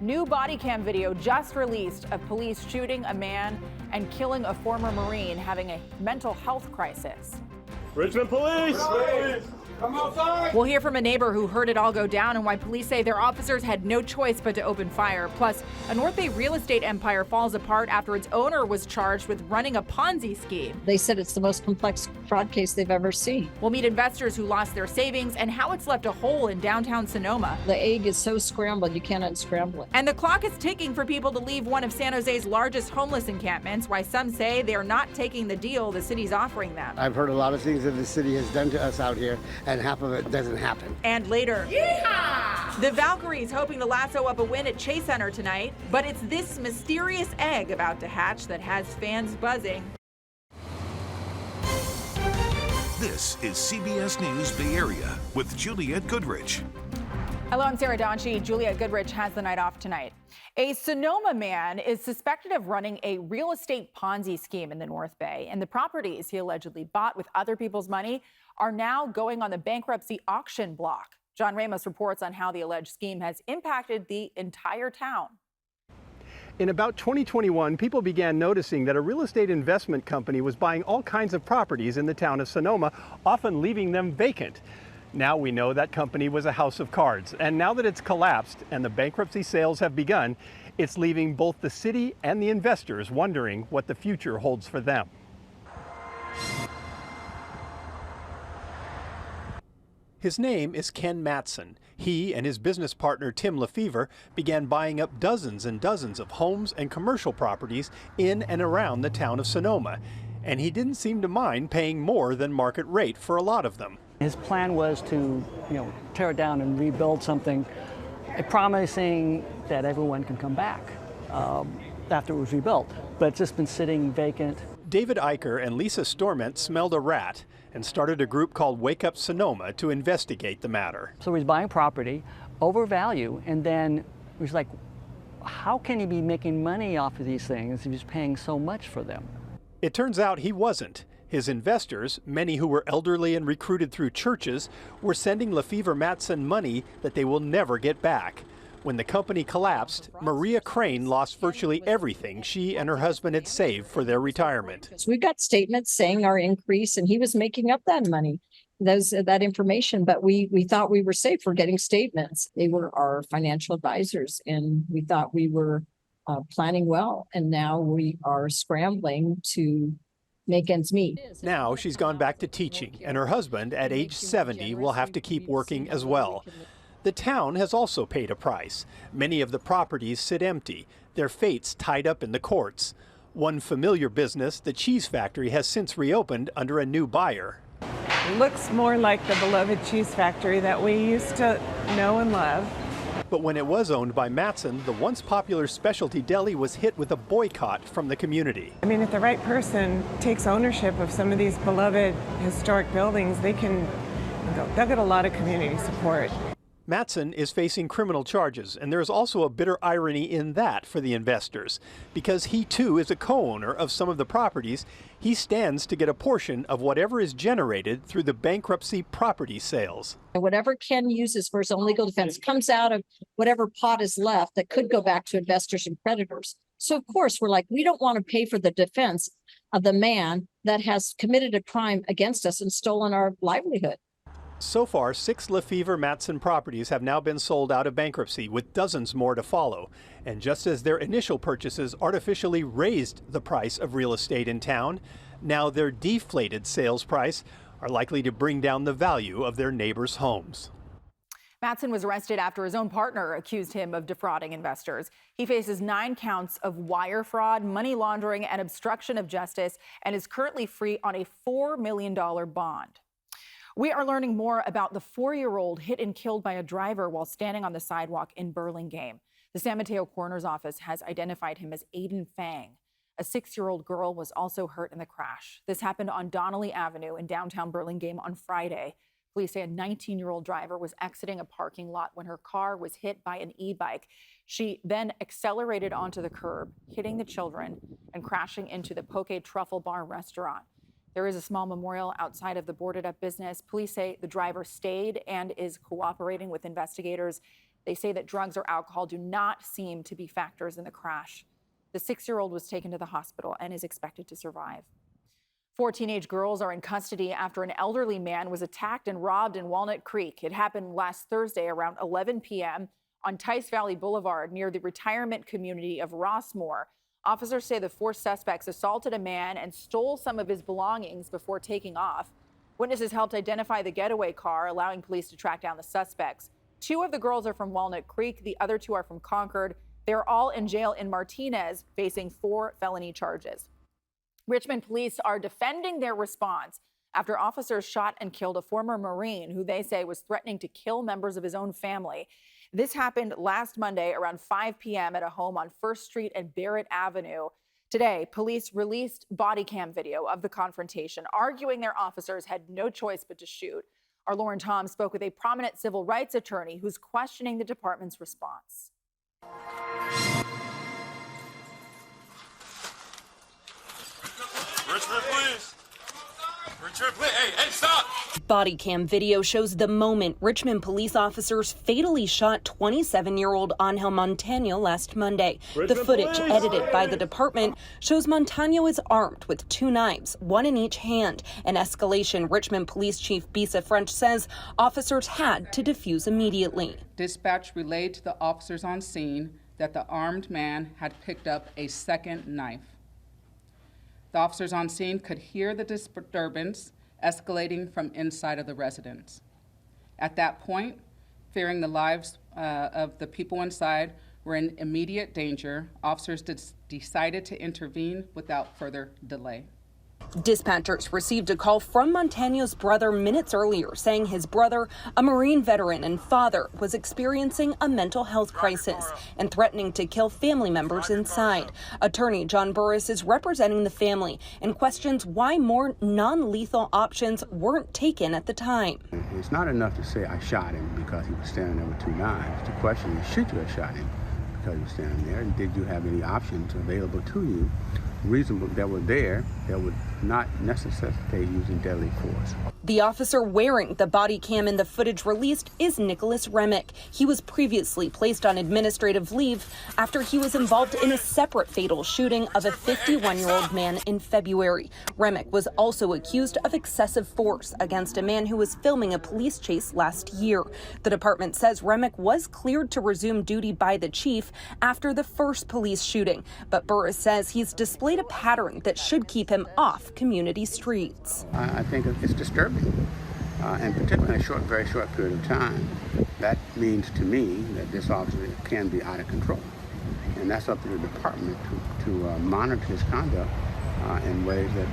New body cam video just released of police shooting a man and killing a former Marine having a mental health crisis. Richmond police! Come outside! We'll hear from a neighbor who heard it all go down and why police say their officers had no choice but to open fire. Plus, a North Bay real estate empire falls apart after its owner was charged with running a Ponzi scheme. They said it's the most complex fraud case they've ever seen. We'll meet investors who lost their savings and how it's left a hole in downtown Sonoma. The egg is so scrambled, you can't unscramble it. And the clock is ticking for people to leave one of San Jose's largest homeless encampments, why some say they're not taking the deal the city's offering them. I've heard a lot of things that the city has done to us out here, and half of it doesn't happen. And later, yeehaw! The Valkyries hoping to lasso up a win at Chase Center tonight, but it's this mysterious egg about to hatch that has fans buzzing. This is CBS News Bay Area with Juliette Goodrich. Hello, I'm Sarah Donchie. Juliette Goodrich has the night off tonight. A Sonoma man is suspected of running a real estate Ponzi scheme in the North Bay, and the properties he allegedly bought with other people's money are now going on the bankruptcy auction block. John Ramos reports on how the alleged scheme has impacted the entire town. In about 2021, people began noticing that a real estate investment company was buying all kinds of properties in the town of Sonoma, often leaving them vacant. Now we know that company was a house of cards, and now that it's collapsed and the bankruptcy sales have begun, it's leaving both the city and the investors wondering what the future holds for them. His name is Ken Matson. He and his business partner Tim Lefevre began buying up dozens and dozens of homes and commercial properties in and around the town of Sonoma. And he didn't seem to mind paying more than market rate for a lot of them. His plan was to, tear it down and rebuild something, promising that everyone can come back after it was rebuilt. But it's just been sitting vacant. David Eicher and Lisa Storment smelled a rat and started a group called Wake Up Sonoma to investigate the matter. So he's buying property over value, and then he's like, how can he be making money off of these things if he's paying so much for them? It turns out he wasn't. His investors, many who were elderly and recruited through churches, were sending Lefevre Matson money that they will never get back. When the company collapsed, Maria Crane lost virtually everything she and her husband had saved for their retirement. We got statements saying our increase, and he was making up that money, that information, but we thought we were safe for getting statements. They were our financial advisors, and we thought we were planning well, and now we are scrambling to make ends meet. Now she's gone back to teaching, and her husband, at age 70, will have to keep working as well. The town has also paid a price. Many of the properties sit empty, their fates tied up in the courts. One familiar business, the cheese factory, has since reopened under a new buyer. It looks more like the beloved cheese factory that we used to know and love. But when it was owned by Matson, the once popular specialty deli was hit with a boycott from the community. I mean, if the right person takes ownership of some of these beloved historic buildings, they'll get a lot of community support. Matson is facing criminal charges, and there is also a bitter irony in that for the investors. Because he too is a co-owner of some of the properties, he stands to get a portion of whatever is generated through the bankruptcy property sales. Whatever Ken uses for his own legal defense comes out of whatever pot is left that could go back to investors and creditors. So of course we're like, we don't want to pay for the defense of the man that has committed a crime against us and stolen our livelihood. So far, 6 Lefevre Matson properties have now been sold out of bankruptcy, with dozens more to follow. And just as their initial purchases artificially raised the price of real estate in town, now their deflated sales price are likely to bring down the value of their neighbors' homes. Matson was arrested after his own partner accused him of defrauding investors. He faces 9 counts of wire fraud, money laundering, and obstruction of justice, and is currently free on a $4 million bond. We are learning more about the 4-year-old hit and killed by a driver while standing on the sidewalk in Burlingame. The San Mateo Coroner's Office has identified him as Aiden Fang. A 6-year-old girl was also hurt in the crash. This happened on Donnelly Avenue in downtown Burlingame on Friday. Police say a 19-year-old driver was exiting a parking lot when her car was hit by an e-bike. She then accelerated onto the curb, hitting the children and crashing into the Poke Truffle Bar restaurant. There is a small memorial outside of the boarded up business. Police say the driver stayed and is cooperating with investigators. They say that drugs or alcohol do not seem to be factors in the crash. The 6-year-old was taken to the hospital and is expected to survive. 4 teenage girls are in custody after an elderly man was attacked and robbed in Walnut Creek. It happened last Thursday around 11 p.m. on Tice Valley Boulevard near the retirement community of Rossmore. Officers say the 4 suspects assaulted a man and stole some of his belongings before taking off. Witnesses helped identify the getaway car, allowing police to track down the suspects. 2 of the girls are from Walnut Creek. The other 2 are from Concord. They're all in jail in Martinez, facing 4 felony charges. Richmond police are defending their response after officers shot and killed a former Marine who they say was threatening to kill members of his own family. This happened last Monday around 5 p.m. at a home on 1st Street and Barrett Avenue. Today, police released body cam video of the confrontation, arguing their officers had no choice but to shoot. Our Lauren Tom spoke with a prominent civil rights attorney who's questioning the department's response. Richmond, please. Richmond, please. Hey, stop. Body cam video shows the moment Richmond police officers fatally shot 27-year-old Angel Montano last Monday. The footage, edited by the department, shows Montano is armed with 2 knives, 1 in each hand. An escalation Richmond Police Chief Bisa French says officers had to defuse immediately. Dispatch relayed to the officers on scene that the armed man had picked up a second knife. The officers on scene could hear the disturbance escalating from inside of the residence. At that point, fearing the lives of the people inside were in immediate danger, officers decided to intervene without further delay. Dispatchers received a call from Montano's brother minutes earlier saying his brother, a Marine veteran and father, was experiencing a mental health crisis and threatening to kill family members inside. Attorney John Burris is representing the family and questions why more non-lethal options weren't taken at the time. It's not enough to say I shot him because he was standing there with 2 knives. The question is, should you have shot him because he was standing there? And did you have any options available to you, reasonable, that were there, that would not necessitate using deadly force? The officer wearing the body cam in the footage released is Nicholas Remick. He was previously placed on administrative leave after he was involved in a separate fatal shooting of a 51-year-old man in February. Remick was also accused of excessive force against a man who was filming a police chase last year. The department says Remick was cleared to resume duty by the chief after the first police shooting, but Burris says he's displayed a pattern that should keep him off community streets. I think it's disturbing, and particularly in a very short period of time. That means to me that this officer can be out of control, and that's up to the department to monitor his conduct in ways that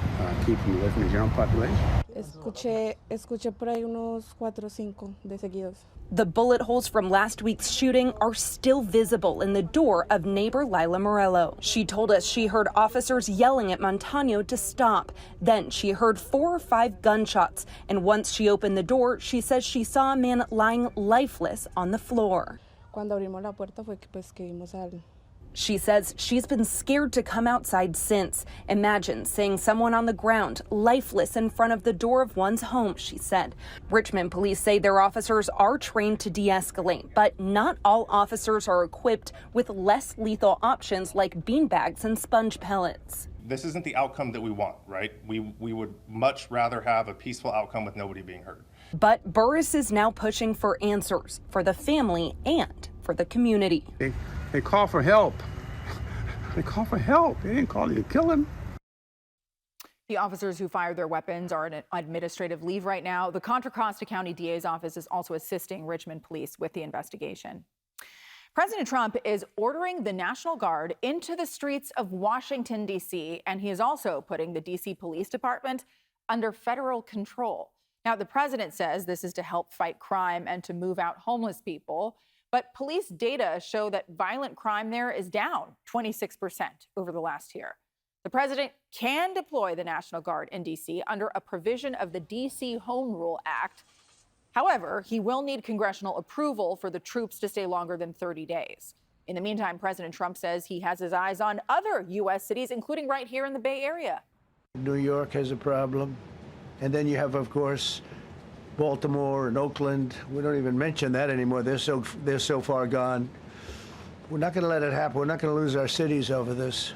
keep him away from the general population. Escuché por ahí unos 4 o 5 de seguidos. The bullet holes from last week's shooting are still visible in the door of neighbor Lila Morello. She told us she heard officers yelling at Montano to stop. Then she heard 4 or 5 gunshots, and once she opened the door, she says she saw a man lying lifeless on the floor. Cuando abrimos la puerta fue que vimos al. She says she's been scared to come outside since. Imagine seeing someone on the ground, lifeless in front of the door of one's home, she said. Richmond police say their officers are trained to de-escalate, but not all officers are equipped with less lethal options like beanbags and sponge pellets. This isn't the outcome that we want, right? We would much rather have a peaceful outcome with nobody being hurt. But Burris is now pushing for answers for the family and for the community. They call for help. They call for help. They didn't call you to kill him. The officers who fired their weapons are on administrative leave right now. The Contra Costa County DA's office is also assisting Richmond police with the investigation. President Trump is ordering the National Guard into the streets of Washington, D.C., and he is also putting the D.C. Police Department under federal control. Now, the president says this is to help fight crime and to move out homeless people. But police data show that violent crime there is down 26% over the last year. The president can deploy the National Guard in D.C. under a provision of the D.C. Home Rule Act. However, he will need congressional approval for the troops to stay longer than 30 days. In the meantime, President Trump says he has his eyes on other U.S. cities, including right here in the Bay Area. New York has a problem. And then you have, of course, Baltimore and Oakland. We don't even mention that anymore. They're so far gone. We're not going to let it happen. We're not going to lose our cities over this.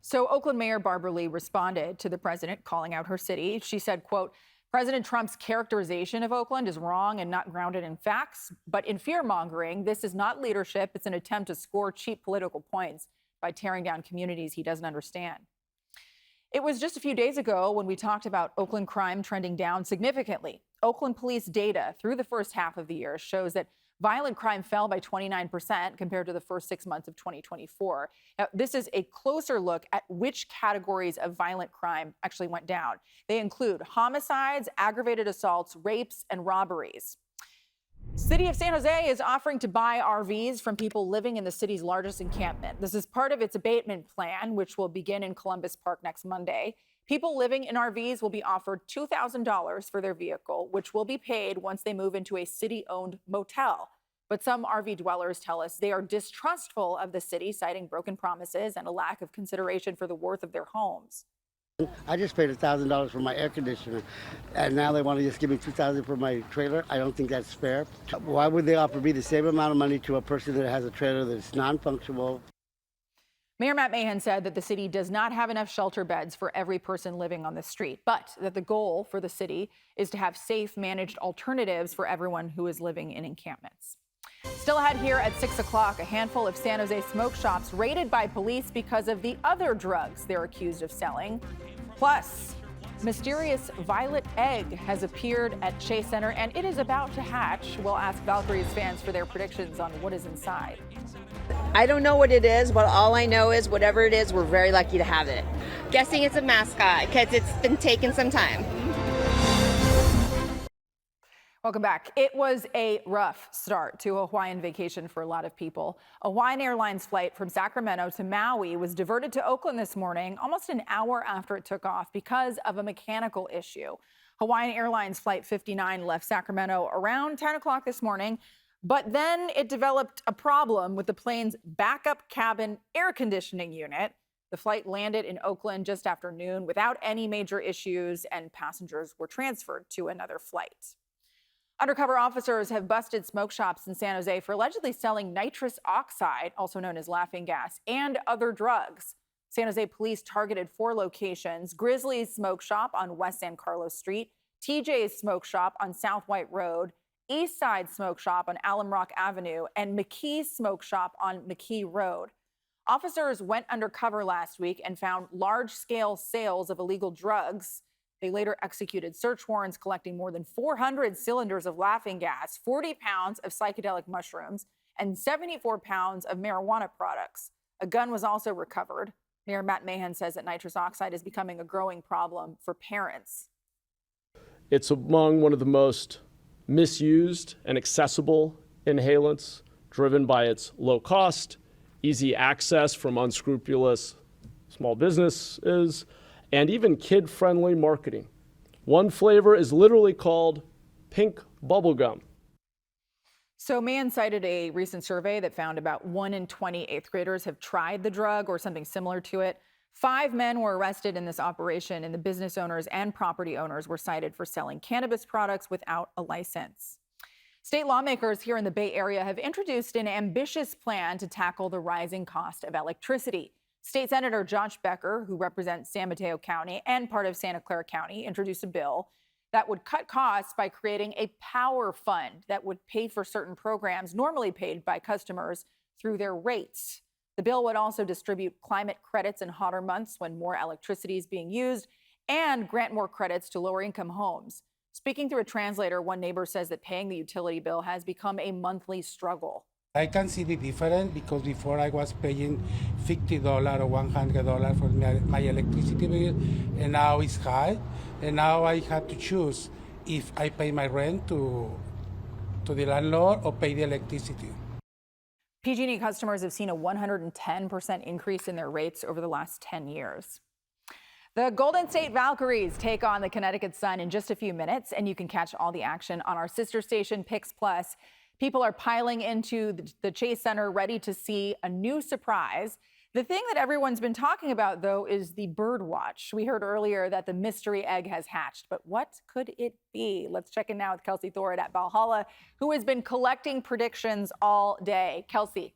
So Oakland Mayor Barbara Lee responded to the president calling out her city. She said, quote, President Trump's characterization of Oakland is wrong and not grounded in facts, but in fear-mongering. This is not leadership. It's an attempt to score cheap political points by tearing down communities he doesn't understand. It was just a few days ago when we talked about Oakland crime trending down significantly. Oakland police data through the first half of the year shows that violent crime fell by 29% compared to the first 6 months of 2024. Now, this is a closer look at which categories of violent crime actually went down. They include homicides, aggravated assaults, rapes, and robberies. City of San Jose is offering to buy RVs from people living in the city's largest encampment. This is part of its abatement plan, which will begin in Columbus Park next Monday. People living in RVs will be offered $2,000 for their vehicle, which will be paid once they move into a city-owned motel. But some RV dwellers tell us they are distrustful of the city, citing broken promises and a lack of consideration for the worth of their homes. I just paid $1,000 for my air conditioner, and now they want to just give me $2,000 for my trailer. I don't think that's fair. Why would they offer me the same amount of money to a person that has a trailer that's non-functional? Mayor Matt Mahan said that the city does not have enough shelter beds for every person living on the street, but that the goal for the city is to have safe, managed alternatives for everyone who is living in encampments. Still ahead here at 6 o'clock, a handful of San Jose smoke shops raided by police because of the other drugs they're accused of selling. Plus, mysterious violet egg has appeared at Chase Center, and it is about to hatch. We'll ask Valkyries fans for their predictions on what is inside. I don't know what it is, but all I know is whatever it is, we're very lucky to have it. Guessing it's a mascot because it's been taking some time. Welcome back. It was a rough start to a Hawaiian vacation for a lot of people. A Hawaiian Airlines flight from Sacramento to Maui was diverted to Oakland this morning, almost an hour after it took off because of a mechanical issue. Hawaiian Airlines Flight 59 left Sacramento around 10 o'clock this morning, but then it developed a problem with the plane's backup cabin air conditioning unit. The flight landed in Oakland just after noon without any major issues, and passengers were transferred to another flight. Undercover officers have busted smoke shops in San Jose for allegedly selling nitrous oxide, also known as laughing gas, and other drugs. San Jose police targeted 4 locations: Grizzly's Smoke Shop on West San Carlos Street, TJ's Smoke Shop on South White Road, East Side Smoke Shop on Alum Rock Avenue, and McKee's Smoke Shop on McKee Road. Officers went undercover last week and found large-scale sales of illegal drugs. They later executed search warrants collecting more than 400 cylinders of laughing gas, 40 pounds of psychedelic mushrooms, and 74 pounds of marijuana products. A gun was also recovered. Mayor Matt Mahan says that nitrous oxide is becoming a growing problem for parents. It's among one of the most misused and accessible inhalants, driven by its low cost, easy access from unscrupulous small businesses, and even kid-friendly marketing. One flavor is literally called pink bubblegum. So Mahan cited a recent survey that found about 1 in 20 8th graders have tried the drug or something similar to it. 5 men were arrested in this operation, and the business owners and property owners were cited for selling cannabis products without a license. State lawmakers here in the Bay Area have introduced an ambitious plan to tackle the rising cost of electricity. State Senator Josh Becker, who represents San Mateo County and part of Santa Clara County, introduced a bill that would cut costs by creating a power fund that would pay for certain programs normally paid by customers through their rates. The bill would also distribute climate credits in hotter months when more electricity is being used and grant more credits to lower-income homes. Speaking through a translator, one neighbor says that paying the utility bill has become a monthly struggle. I can see the difference because before I was paying $50 or $100 for my electricity bill, and now it's high, and now I have to choose if I pay my rent to the landlord or pay the electricity. PG&E customers have seen a 110% increase in their rates over the last 10 years. The Golden State Valkyries take on the Connecticut Sun in just a few minutes, and you can catch all the action on our sister station, Pix Plus. People are piling into the Chase Center ready to see a new surprise. The thing that everyone's been talking about, though, is the bird watch. We heard earlier that the mystery egg has hatched, but what could it be? Let's check in now with Kelsey Thorid at Valhalla, who has been collecting predictions all day. Kelsey.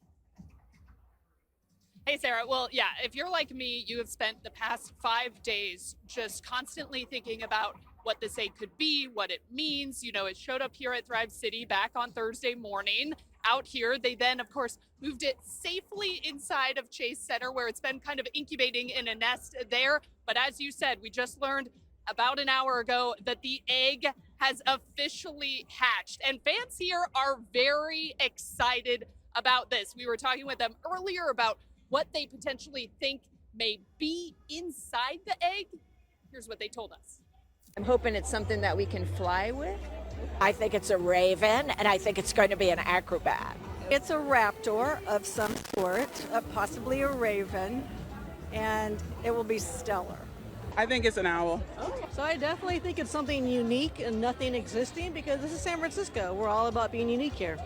Hey, Sarah. Well, yeah, if you're like me, you have spent the past 5 days just constantly thinking about what this egg could be, what it means. You know, it showed up here at Thrive City back on Thursday morning. Out here, they then, of course, moved it safely inside of Chase Center, where it's been kind of incubating in a nest there. But as you said, we just learned about an hour ago that the egg has officially hatched. And fans here are very excited about this. We were talking with them earlier about what they potentially think may be inside the egg. Here's what they told us. I'm hoping it's something that we can fly with. I think it's a raven, and I think it's going to be an acrobat. It's a raptor of some sort, possibly a raven, and it will be stellar. I think it's an owl. So I definitely think it's something unique and nothing existing, because this is San Francisco. We're all about being unique here.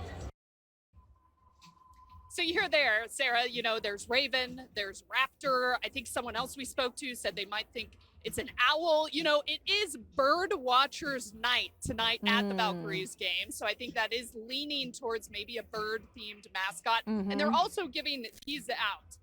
So you hear there, Sarah, you know, there's raven, there's raptor. I think someone else we spoke to said they might think it's an owl. You know, it is bird watchers night tonight at the Valkyries game. So I think that is leaning towards maybe a bird themed mascot. And they're also giving these out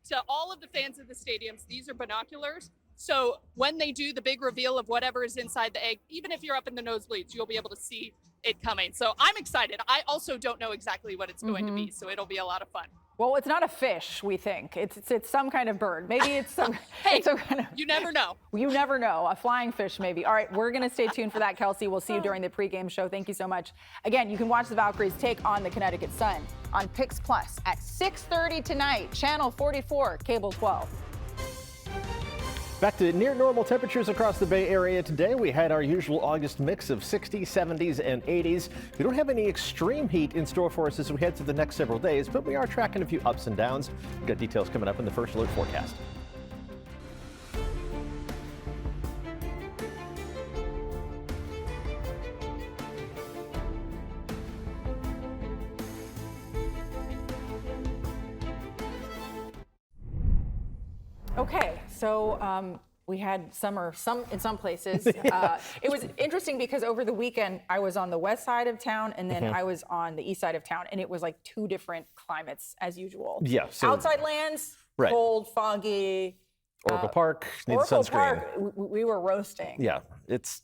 to all of the fans of the stadiums. These are binoculars. So when they do the big reveal of whatever is inside the egg, even if you're up in the nosebleeds, you'll be able to see it coming. So I'm excited. I also don't know exactly what it's going to be, so it'll be a lot of fun. Well, it's not a fish, we think. It's some kind of bird. Maybe it's some, hey, it's some kind of, you never know. You never know. A flying fish, maybe. All right, we're going to stay tuned for that, Kelsey. We'll see you during the pregame show. Thank you so much. Again, you can watch the Valkyries take on the Connecticut Sun on Pix Plus at 6:30 tonight, channel 44, cable 12. Back to near normal temperatures across the Bay Area today. We had our usual August mix of 60s, 70s, and 80s. We don't have any extreme heat in store for us as we head through the next several days, but we are tracking a few ups and downs. We've got details coming up in the First Alert forecast. Okay, so we had summer in some places. It was interesting because over the weekend I was on the west side of town and then I was on the east side of town, and it was like two different climates as usual. Yeah. So, outside lands, right. Cold, foggy. Oracle Park needs Oracle sunscreen. Park, we were roasting. Yeah, it's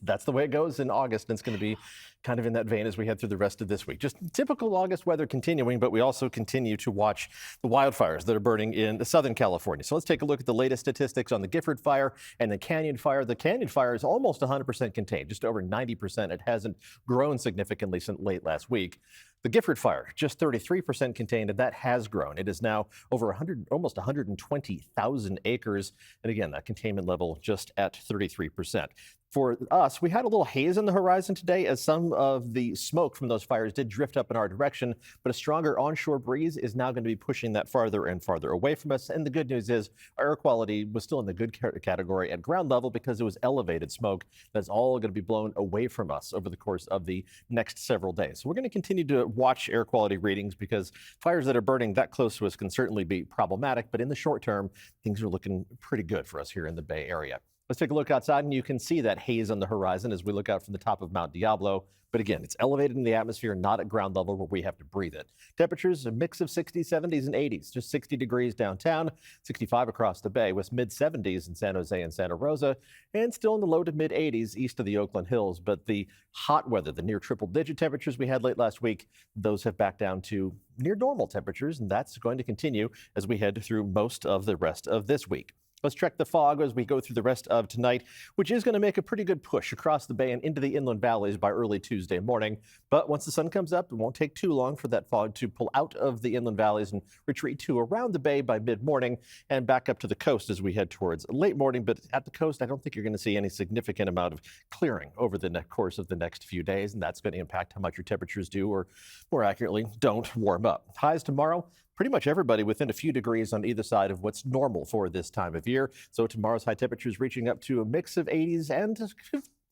that's the way it goes in August, and it's going to be kind of in that vein as we head through the rest of this week. Just typical August weather continuing, but we also continue to watch the wildfires that are burning in Southern California. So let's take a look at the latest statistics on the Gifford Fire and the Canyon Fire. The Canyon Fire is almost 100% contained, just over 90%. It hasn't grown significantly since late last week. The Gifford Fire, just 33% contained, and that has grown. It is now over almost 120,000 acres. And again, that containment level just at 33%. For us, we had a little haze on the horizon today as some of the smoke from those fires did drift up in our direction, but a stronger onshore breeze is now going to be pushing that farther and farther away from us. And the good news is our air quality was still in the good category at ground level because it was elevated smoke. That's all going to be blown away from us over the course of the next several days. So we're going to continue to watch air quality readings because fires that are burning that close to us can certainly be problematic, but in the short term, things are looking pretty good for us here in the Bay Area. Let's take a look outside, and you can see that haze on the horizon as we look out from the top of Mount Diablo. But again, it's elevated in the atmosphere, not at ground level where we have to breathe it. Temperatures, a mix of 60s, 70s, and 80s. Just 60 degrees downtown, 65 across the bay, with mid-70s in San Jose and Santa Rosa, and still in the low to mid-80s east of the Oakland Hills. But the hot weather, the near triple-digit temperatures we had late last week, those have back down to near normal temperatures, and that's going to continue as we head through most of the rest of this week. Let's check the fog as we go through the rest of tonight, which is going to make a pretty good push across the bay and into the inland valleys by early Tuesday morning. But once the sun comes up, it won't take too long for that fog to pull out of the inland valleys and retreat to around the bay by mid-morning and back up to the coast as we head towards late morning. But at the coast, I don't think you're going to see any significant amount of clearing over the course of the next few days, and that's going to impact how much your temperatures do, or more accurately, don't warm up. Highs tomorrow. Pretty much everybody within a few degrees on either side of what's normal for this time of year. So tomorrow's high temperatures reaching up to a mix of 80s and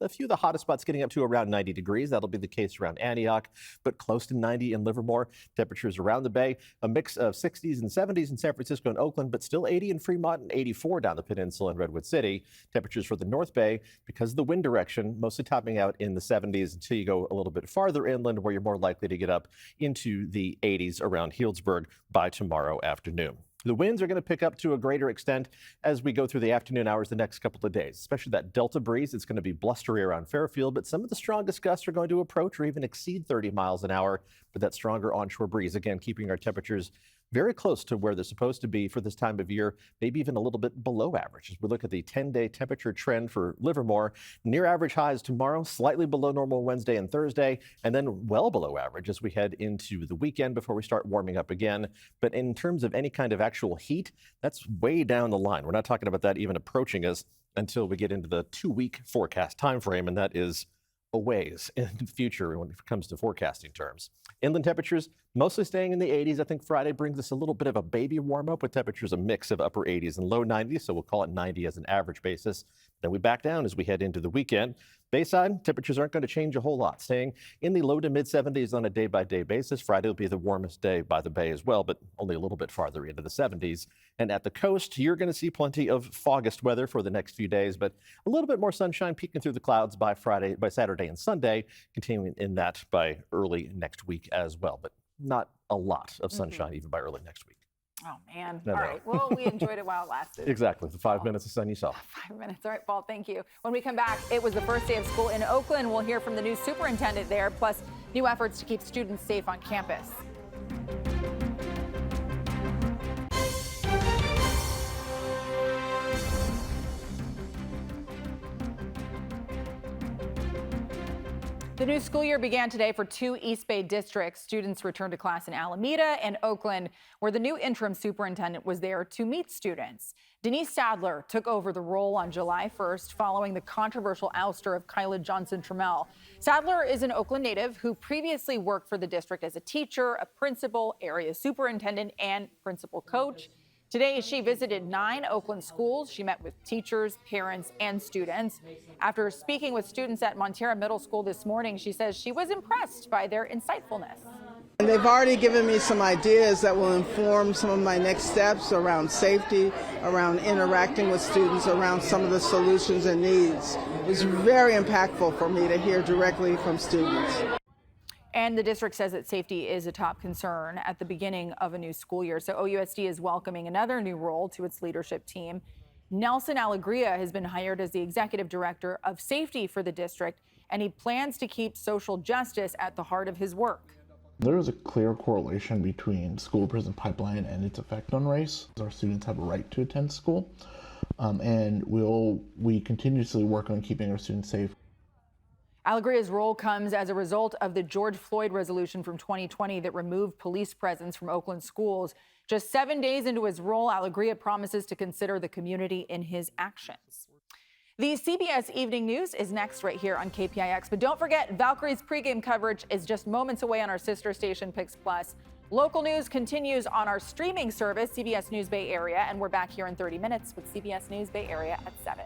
A few of the hottest spots getting up to around 90 degrees. That'll be the case around Antioch, but close to 90 in Livermore. Temperatures around the bay, a mix of 60s and 70s in San Francisco and Oakland, but still 80 in Fremont and 84 down the peninsula in Redwood City. Temperatures for the North Bay, because of the wind direction, mostly topping out in the 70s until you go a little bit farther inland, where you're more likely to get up into the 80s around Healdsburg by tomorrow afternoon. The winds are going to pick up to a greater extent as we go through the afternoon hours the next couple of days, especially that Delta breeze. It's going to be blustery around Fairfield, but some of the strongest gusts are going to approach or even exceed 30 miles an hour. But that stronger onshore breeze, again, keeping our temperatures very close to where they're supposed to be for this time of year, maybe even a little bit below average. As we look at the 10-day temperature trend for Livermore, near average highs tomorrow, slightly below normal Wednesday and Thursday, and then well below average as we head into the weekend before we start warming up again. But in terms of any kind of actual heat, that's way down the line. We're not talking about that even approaching us until we get into the 2-week forecast time frame, and that is a ways in the future when it comes to forecasting terms. Inland temperatures mostly staying in the 80s. I think Friday brings us a little bit of a baby warm up with temperatures a mix of upper 80s and low 90s, so we'll call it 90 as an average basis. Then we back down as we head into the weekend. Bayside, temperatures aren't going to change a whole lot, staying in the low to mid 70s on a day-by-day basis. Friday will be the warmest day by the bay as well, but only a little bit farther into the 70s. And at the coast, you're going to see plenty of August weather for the next few days, but a little bit more sunshine peeking through the clouds by Saturday and Sunday, continuing in that by early next week as well. But not a lot of sunshine even by early next week. Oh, man. No, All no. right. Well, we enjoyed it while it lasted. Exactly. The 5 minutes of sun you saw. 5 minutes. All right, Paul, thank you. When we come back, it was the first day of school in Oakland. We'll hear from the new superintendent there, plus new efforts to keep students safe on campus. The new school year began today for 2 East Bay districts. Students returned to class in Alameda and Oakland, where the new interim superintendent was there to meet students. Denise Sadler took over the role on July 1st following the controversial ouster of Kyla Johnson-Trammell. Sadler is an Oakland native who previously worked for the district as a teacher, a principal, area superintendent, and principal coach. Today, she visited 9 Oakland schools. She met with teachers, parents, and students. After speaking with students at Montera Middle School this morning, she says she was impressed by their insightfulness. And they've already given me some ideas that will inform some of my next steps around safety, around interacting with students, around some of the solutions and needs. It was very impactful for me to hear directly from students. And the district says that safety is a top concern at the beginning of a new school year. So OUSD is welcoming another new role to its leadership team. Nelson Alegria has been hired as the executive director of safety for the district, and he plans to keep social justice at the heart of his work. There is a clear correlation between school-prison pipeline and its effect on race. Our students have a right to attend school, and we continuously work on keeping our students safe. Alegria's role comes as a result of the George Floyd resolution from 2020 that removed police presence from Oakland schools. Just 7 days into his role, Alegria promises to consider the community in his actions. The CBS Evening News is next right here on KPIX. But don't forget, Valkyries pregame coverage is just moments away on our sister station, Pix Plus. Local news continues on our streaming service, CBS News Bay Area, and we're back here in 30 minutes with CBS News Bay Area at 7.